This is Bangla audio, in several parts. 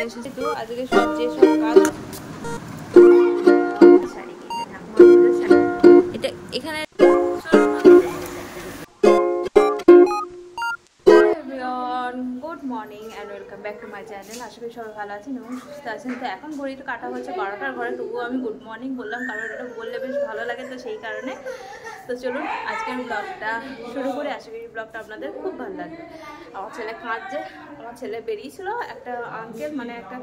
এসেছি তো আজকে সব যেসব কাজ এটা এখানে good morning and welcome back to my channel. আশা করি সবাই ভালো আছেন এবং সুস্থ আছেন। তো এখন ঘড়িটা কাটা হচ্ছে 12টার ঘরে, তবুও আমি গুড মর্নিং বললাম কারণ এটা বললে বেশ ভালো লাগে, তো সেই কারণে। তো চলুন আজকে আমি ব্লগটা শুরু করে, আশা করি ব্লগটা আপনাদের খুব ভালো লাগবে। আমার ছেলে কাঁদছে, আমার ছেলে বেরিয়েছিল, একটা আঙ্কেল মানে একটা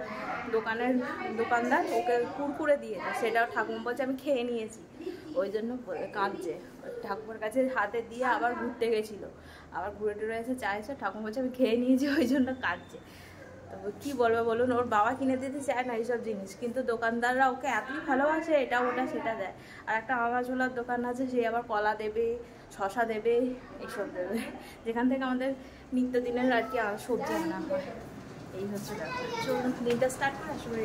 দোকানদার ওকে কুরকুরে দিয়েছে, সেটাও ঠাকুমা বলছে আমি খেয়ে নিয়েছি, ওই জন্য কাঁদছে। ঠাকুমার কাছে হাতে দিয়ে আবার ঘুরতে গেছিলো, আবার ঘুরে টুরে এসে চাইছে, ঠাকুমা বলছে আমি খেয়ে নিয়েছি, ওই জন্য কাঁদছে। তো কী বলবে বলুন, ওর বাবা কিনে দিতে চায় না এইসব জিনিস, কিন্তু দোকানদাররা ওকে এতই ভালোবাসে, এটা ওটা সেটা দেয়। আর একটা আওয়াজওয়ালার দোকান আছে, সে আবার কলা দেবে, শশা দেবে, এইসব দেবে, যেখান থেকে আমাদের নিত্যদিনের আর কি সবজি আনা হয়। এই হচ্ছে ব্যাপার। চলুন দিনটা স্টার্ট করে আসলে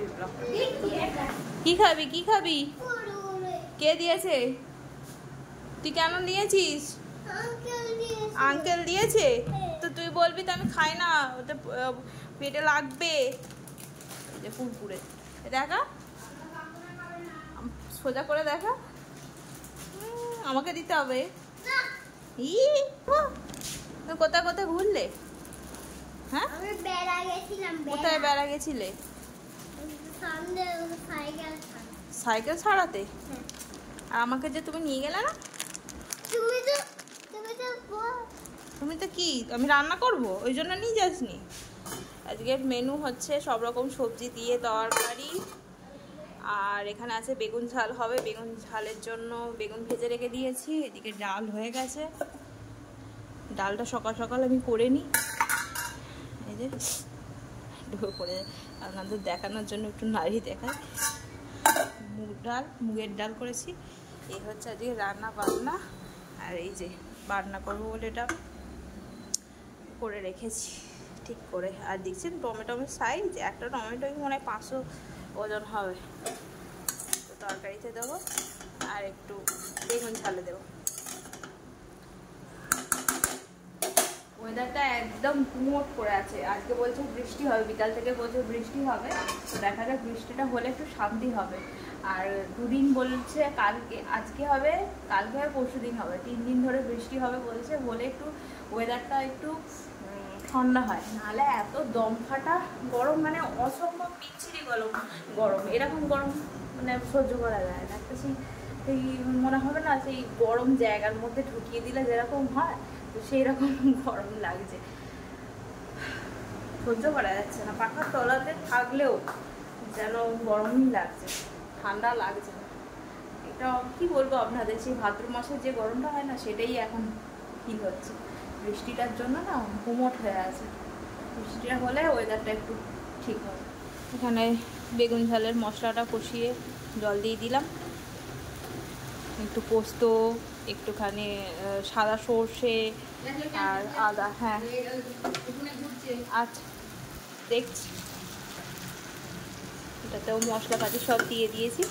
কি খাবি, কি খাবি, কে দিয়েছে, তুই কেন নিয়েছিস? আঙ্কেল দিয়েছে, তো তুই বলবি তো আমি খাই না, ওটা পেটে লাগবে। যে কুরকুরে দেখা, সোজা করে দেখা, আমাকে দিতে হবে। কোথায় কোথায় ঘুরলে? হ্যাঁ, কোথায় বেড়া গেছিলে? সাইকেল ছাড়াতে? আর আমাকে যে তুমি নিয়ে গেলে না, তুমি তো কি আমি রান্না করব ওই জন্য নিয়ে যাসনি। আজকের মেনু হচ্ছে সব রকম সবজি দিয়ে তরকারি, আর এখানে আছে বেগুন ঝাল হবে, বেগুন ঝালের জন্য বেগুন ভেজে রেখে দিয়েছি। এদিকে ডাল হয়ে গেছে, ডালটা সকাল সকাল আমি করে নিই, এই যে করে আপনাদের দেখানোর জন্য একটু নাড়ি দেখাই। মুগের ডাল করেছি, এই হচ্ছে আজকে রান্না বান্না। আর এই যে বান্না করবো বলে এটা করে রেখেছি ঠিক করে। আর দেখছেন টমেটোর সাইজ, একটা টমেটোই মনে হয় 500 ওজন হবে। তো তরকারিতে দেবো আর একটু বেগুন ঝালে দেবো। ওয়েদারটা একদম গুমোট করে আছে, আজকে বলছে বৃষ্টি হবে, বিকাল থেকে বলছে বৃষ্টি হবে, তো দেখা যাক বৃষ্টিটা হলে একটু শান্তি হবে। আর দুদিন বলছে, কালকে আজকে হবে, কালকে আর পরশু দিন হবে, 3 দিন ধরে বৃষ্টি হবে বলছে, বলে একটু ওয়েদারটা একটু ঠান্ডা হয়, নাহলে এত দম ফাটা গরম, মানে অসম্ভব বিচ্ছিরি গরম, এরকম গরম মানে সহ্য করা যায় না। একটা সেই মনে হবে না সেই গরম জায়গার মধ্যে ঢুকিয়ে দিলে যেরকম হয়, তো সেই রকম গরম লাগছে, সহ্য করা যাচ্ছে না। পাখার তলাতে থাকলেও যেন গরমই লাগছে, ঠান্ডা লাগছে না। এটা কি বলবো আপনাদের, সেই ভাদ্র মাসের যে গরমটা হয় না, সেটাই এখন ফিল হচ্ছে। বৃষ্টিটার জন্য না গুমোট হয়ে আছে, বৃষ্টিটা হলে ওয়েদারটা একটু ঠিক হবে। এখানে বেগুন ঝালের মশলাটা কষিয়ে জল দিয়ে দিলাম, একটু পোস্ত, একটুখানি সাদা সর্ষে আর আদা। হ্যাঁ আচ্ছা দেখছি, এটাতেও মশলাপাতি সব দিয়ে দিয়েছি।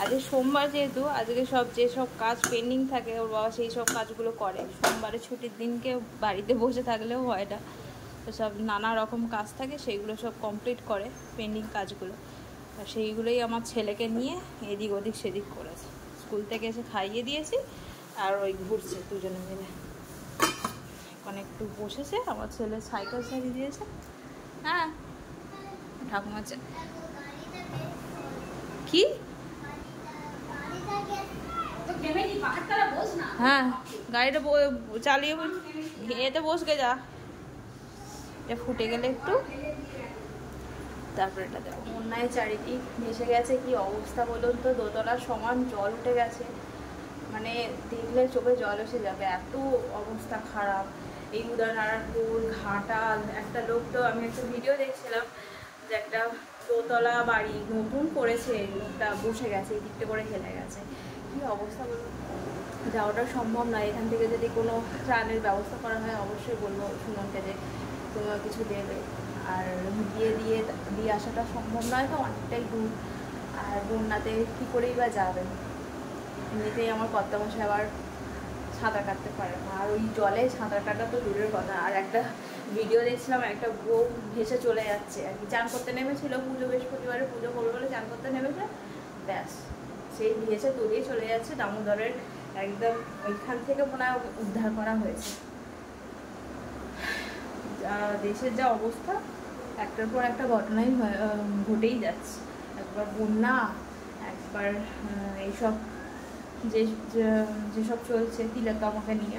আজকে সোমবার যেহেতু, আজকে যেসব কাজ পেন্ডিং থাকে ওর বাবা সেই সব কাজগুলো করে। সোমবারে ছুটির দিনকে বাড়িতে বসে থাকলেও হয় না, তো সব নানা রকম কাজ থাকে, সেইগুলো সব কমপ্লিট করে পেন্ডিং কাজগুলো। আর সেইগুলোই আমার ছেলেকে নিয়ে এদিক ওদিক সেদিক করেছে, স্কুল থেকে এসে খাইয়ে দিয়েছি, আর ওই ঘুরছে দুজনে মিলে। এখন একটু বসেছে, আমার ছেলে সাইকেল চালিয়ে দিয়েছে। হ্যাঁ ঠাকুমা কি, হ্যাঁ গাড়িটা চালিয়ে এতে বসকে যা, এটা ফুটে গেলে একটু তারপরে এটা দেবো। বন্যায় চারিদিক ভেসে গেছে, কি অবস্থা বলুন তো, দোতলার সমান জল উঠে গেছে, মানে দেখলে চোখে জল এসে যাবে, এত অবস্থা খারাপ। এই উদয়নারায়ণপুর, ঘাটাল, একটা লোক, তো আমি একটা ভিডিও দেখছিলাম যে একটা দোতলা বাড়ি নতুন করেছে, লোকটা বসে গেছে, এই দিকটা করে হেলে গেছে, কি অবস্থা বলুন। যাওয়াটা সম্ভব নয়, এখান থেকে যদি কোনো ত্রাণের ব্যবস্থা করা হয় অবশ্যই বলবো সুমনকে যে কোনো কিছু দেবে। আর দিয়ে আসাটা সম্ভব নয়, তো অনেকটাই দূর, আর বন্যাতে কী করেই বা যাবেন। এমনিতেই আমার কর্তা মশাই আবার সাঁতার কাটতে পারে না, আর ওই জলে সাঁতার কাটা তো দূরের কথা। আর একটা ভিডিও দেখছিলাম, একটা বউ ভেসে চলে যাচ্ছে আর কি। চান করতে নেমেছিল, পুজো বৃহস্পতিবারে পুজো করবে বলে চান করতে নেমেছে, ব্যাস সেই ভেসে তলিয়ে চলে যাচ্ছে। দামোদরের একদম ওইখান থেকে মনে হয় উদ্ধার করা হয়েছে। দেশের যা অবস্থা, একটার পর একটা ঘটনাই ঘটেই যাচ্ছে। একবার বন্যা, একবার এইসব যেসব চলছে তিলোত্তমাকে নিয়ে,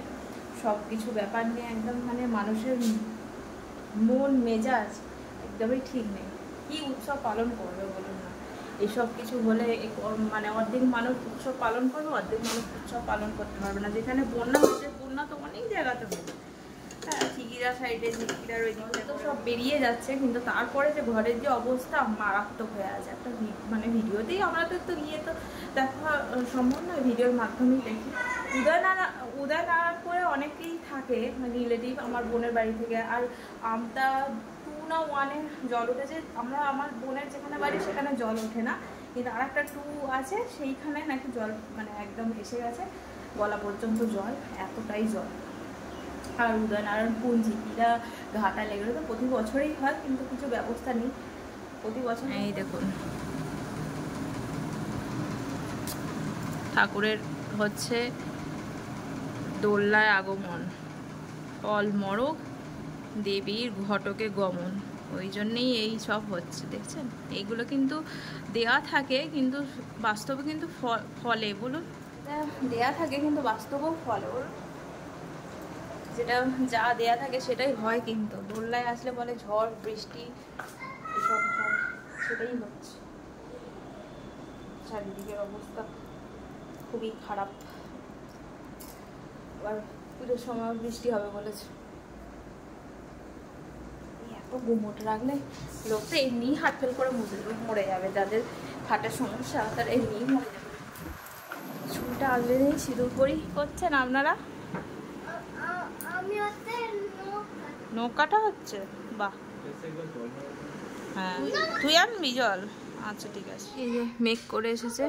সব কিছু ব্যাপার নিয়ে একদম মানে মানুষের মন মেজাজ একদমই ঠিক নেই। কি উৎসব পালন করবে বলুন না? এইসব কিছু হলে মানে অর্ধেক মানুষ উৎসব পালন করবে, অর্ধেক মানুষ উৎসব পালন করতে পারবে না। যেখানে বন্যা হচ্ছে, বন্যা তো অনেক জায়গাতে হবে, হ্যাঁ, চিকিরা সাইডে চিকিরার ওই দিকে তো সব বেরিয়ে যাচ্ছে, কিন্তু তারপরে যে ঘরের যে অবস্থা মারাত্মক হয়ে আছে। একটা মানে ভিডিওতেই আমরা তো গিয়ে তো দেখা সম্ভব নয়, ভিডিওর মাধ্যমেই দেখি। উদয়নারায়ণপুরে অনেকেই থাকে মানে রিলেটিভ আমার বোনের বাড়ি থেকে। আর আমতা 2 না 1-এ জল উঠেছে। আমার বোনের যেখানে বাড়ি সেখানে জল ওঠে না, কিন্তু আর একটা 2 আছে, সেইখানে নাকি জল মানে একদম এসে গেছে, গলা পর্যন্ত জল, এতটাই জল। আর উদয়নারায়ণপুর ঝিকিরা ঘাটা লেগে তো প্রতি বছরই হয়, কিন্তু কিছু ব্যবস্থা নেই প্রতি বছর। এই দেখুন ঠাকুরের হচ্ছে দোল্লায় আগমন, ফল মরক দেবীর ঘটকে গমন, ওই জন্যেই এই সব হচ্ছে দেখছেন। এইগুলো কিন্তু দেয়া থাকে, কিন্তু বাস্তবে কিন্তু ফলে বলুন, দেয়া থাকে কিন্তু বাস্তবেও ফলে বলুন। যেটা যা দেয়া থাকে সেটাই হয়, কিন্তু দোল্লায় আসলে বলে ঝড় বৃষ্টি এসব হয়, সেটাই হচ্ছে। চারিদিকের অবস্থা খুবই খারাপ। আবার পুজোর সময় বৃষ্টি হবে বলেছে। এত গুমোট রাখলে লোক তো এমনিই হাত ফেল করে মরে যাবে। যাদের হার্টের সমস্যা তারা এমনিই মরে যাবে। চুলটা আগলে নেই, সিঁদুর পরি করছেন আপনারা? নখ কাটা হচ্ছে, বাহ। হ্যাঁ, তুই আনবি জল? আচ্ছা ঠিক আছে। এই যে মেঘ করে এসেছে,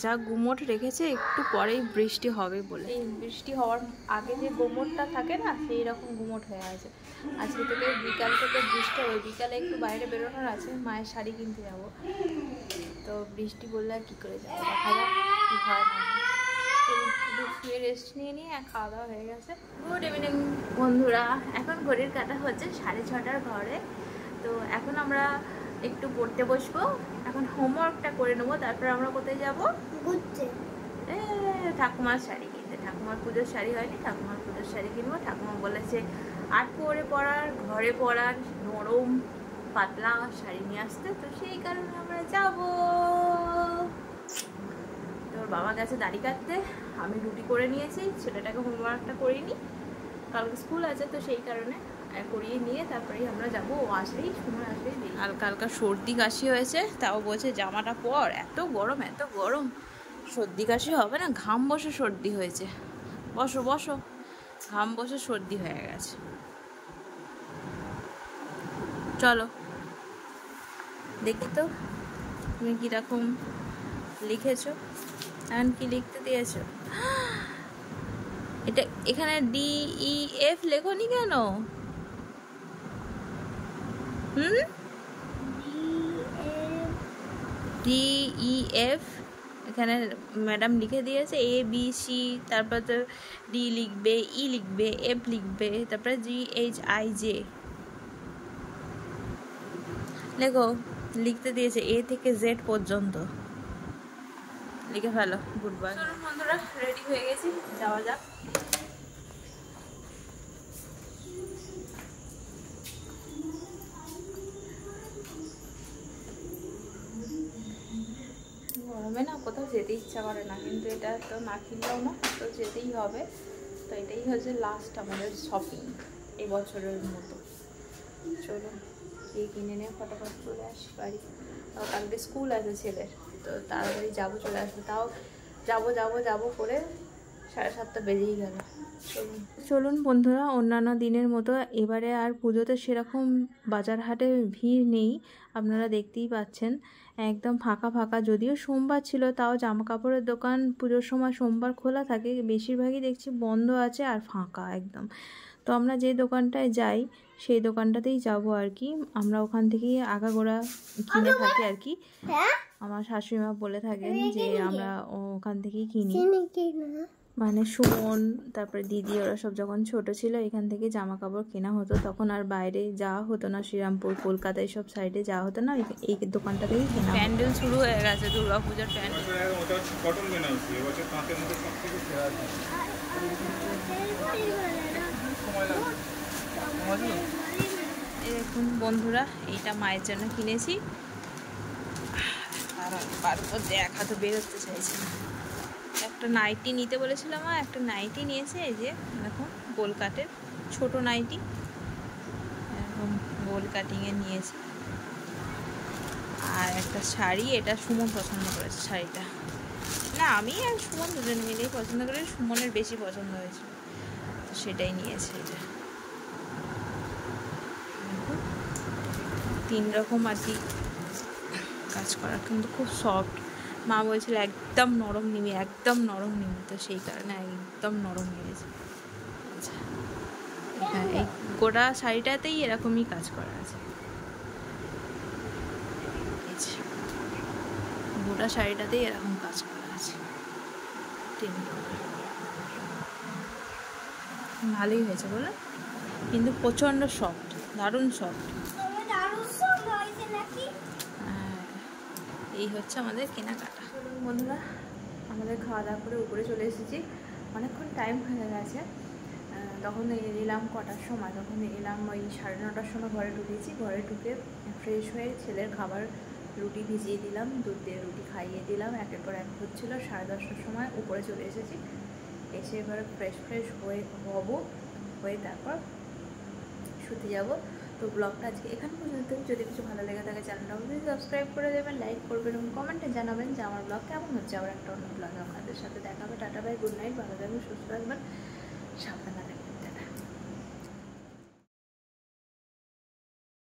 যা গুমোট রেখেছে, একটু পরেই বৃষ্টি হবে বলে। এই বৃষ্টি হওয়ার আগে যে গুমোটটা থাকে না, সেই রকম গুমোট হয়ে আছে। আজকে থেকে বিকাল থেকে বৃষ্টি হবে। বিকালে একটু বাইরে বেরোনোর আছে, মায়ের শাড়ি কিনতে যাব। তো বৃষ্টি বললে আর কী করে যাবো, দেখা যাক কী হয় না। শুয়ে রেস্ট নিয়ে খাওয়া দাওয়া হয়ে গেছে। গুড ইভিনিং বন্ধুরা, এখন ঘড়ির কাটা হচ্ছে 6:30 ঘরে। তো এখন আমরা একটু পড়তে বসবো, এখন হোমওয়ার্কটা করে নেবো, তারপর আমরা কোথায় যাবো? ঘুরতে। ঠাকুমার শাড়ি কিনতে। ঠাকুমার পুজোর শাড়ি হয়নি, ঠাকুমার পুজোর শাড়ি কিনবো। ঠাকুমা বলেছে 8 পরে পরার, ঘরে পরার নরম পাতলা শাড়ি নিয়ে আসতে, তো সেই কারণে আমরা যাবো। তোর বাবা গেছে দাড়ি কাটতে, আমি রুটি করে নিয়েছি, ছেলেটাকে হোমওয়ার্কটা করিনি, কালকে স্কুল আছে, তো সেই কারণে করিয়ে নিয়ে তারপরেই আমরা যাবো। ও আসলেই, সময় আসলেই। হালকা হালকা সর্দি কাশি হয়েছে, তাও বলছে জামাটা পর, এত গরম এত গরম, সর্দি কাশি হবে না? ঘাম বসে সর্দি হয়েছে। বসো বসো, ঘাম বসে সর্দি হয়ে গেছে। চলো দেখি তো তুমি কীরকম লিখেছো, এখন কি লিখতে দিয়েছো? এটা এখানে DEF লেখনি কেন? DEF এখানে ম্যাডাম লিখে দিয়েছে, ABC, তারপর তো D লিখবে, E লিখবে, F লিখবে, তারপরে GHIJ লেখো। লিখতে দিয়েছে A থেকে Z পর্যন্ত, লিখে ফেলো। Goodbye. বন্ধুরা রেডি হয়ে গেছি, যাওয়া যাক। গরমে না কোথাও যেতে ইচ্ছা করে না, কিন্তু এটা তো না কিনলেও না, তো যেতেই হবে। তো এটাই হচ্ছে লাস্ট আমাদের শপিং এই বছরের মতো। চলুন গিয়ে কিনে নিয়ে ফটাফট চলে আসি বাড়ি। তাও কালকে স্কুল আছে ছেলের, তো তাড়াতাড়ি যাবো, চলে আসবো। তাও যাবো করে 7:30 বেজেই গেল। চলুন বন্ধুরা, অন্যান্য দিনের মতো এবারে আর পুজোতে সেরকম বাজার হাটে ভিড় নেই, আপনারা দেখতেই পাচ্ছেন, একদম ফাঁকা ফাঁকা। যদিও সোমবার ছিল, তাও জামা কাপড়ের দোকান পুজোর সময় সোমবার খোলা থাকে, বেশিরভাগই দেখছি বন্ধ আছে আর ফাঁকা একদম। তো তো আমরা যে দোকানটায় যাই সেই দোকানটাতেই যাব আর কি। আমরা ওখান থেকেই আগাগোড়া কিনে থাকি আর কি। আমার শাশুড়িমা বলে থাকেন যে আমরা ওখান থেকেই কিনি, মানে সুমন তারপরে দিদি ওরা সব যখন ছোট ছিল এখান থেকে জামা কাপড় কেনা হতো, তখন আর বাইরে যাওয়া হতো না, শ্রীরামপুর কলকাতায় সব সাইডে যাওয়া হতো না, এই দোকানটা থেকেই কেনা। প্যান্ডেল শুরু হয়ে গেছে, দুর্গাপূজার প্যান্ডেল। এই দেখুন বন্ধুরা, এইটা মায়ের জন্য কিনেছি, আর দেখা তো বেরোতে চাইছে না। একটা নাইটি নিতে বলেছিলাম, একটা নাইটি নিয়েছে, এই যে দেখুন গোল কাটের ছোট নাইটি, এরকম গোল কাটিংয়ে নিয়েছে। আর একটা শাড়ি, এটা সুমন পছন্দ করেছে শাড়িটা, না আমি আর সুমন দুজন মিলেই পছন্দ করে, সুমনের বেশি পছন্দ হয়েছিল তো সেটাই নিয়েছে। এটা 3 রকম আর কি কাজ করা, কিন্তু খুব সফট। মা বলছিল একদম নরম নিবি, একদম নরম নিবি, তো সেই কারণে একদম নরম নিয়েছে। আচ্ছা, এই গোটা শাড়িটাতেই এরকমই কাজ করা আছে, গোটা শাড়িটাতেই এরকম কাজ করা আছে। ভালোই হয়েছে বলে, কিন্তু প্রচণ্ড সফট, দারুণ সফট। এই হচ্ছে আমাদের কেনাকাটা। বন্ধুরা, আমাদের খাওয়া দাওয়া করে উপরে চলে এসেছি, অনেকক্ষণ টাইম হয়ে গেছে। তখন এলাম কটার সময়, তখন এলাম ওই 9:30টার সময় ঘরে ঢুকেছি। ঘরে ঢুকে ফ্রেশ হয়ে ছেলের খাবার রুটি ভিজিয়ে দিলাম, দুধ দিয়ে রুটি খাইয়ে দিলাম, একের পর এক হচ্ছিলো। 10:30টার সময় উপরে চলে এসেছি, এসে এবার ফ্রেশ হয়ে তারপর শুতে যাব। তো ব্লগটা আজকে এখান পর্যন্ত। যদি কিছু ভালো লেগে থাকে চ্যানেলটা অবশ্যই সাবস্ক্রাইব করে দেবেন, লাইক করবেন এবং কমেন্টে জানাবেন যে আমার ব্লগ কেমন হচ্ছে। আবার একটা অন্য ব্লগে আপনাদের সাথে দেখা হবে। টাটা বাই, গুড নাইট, ভালো থাকবেন, সুস্থ থাকবেন, সাবধানে থাকবেন।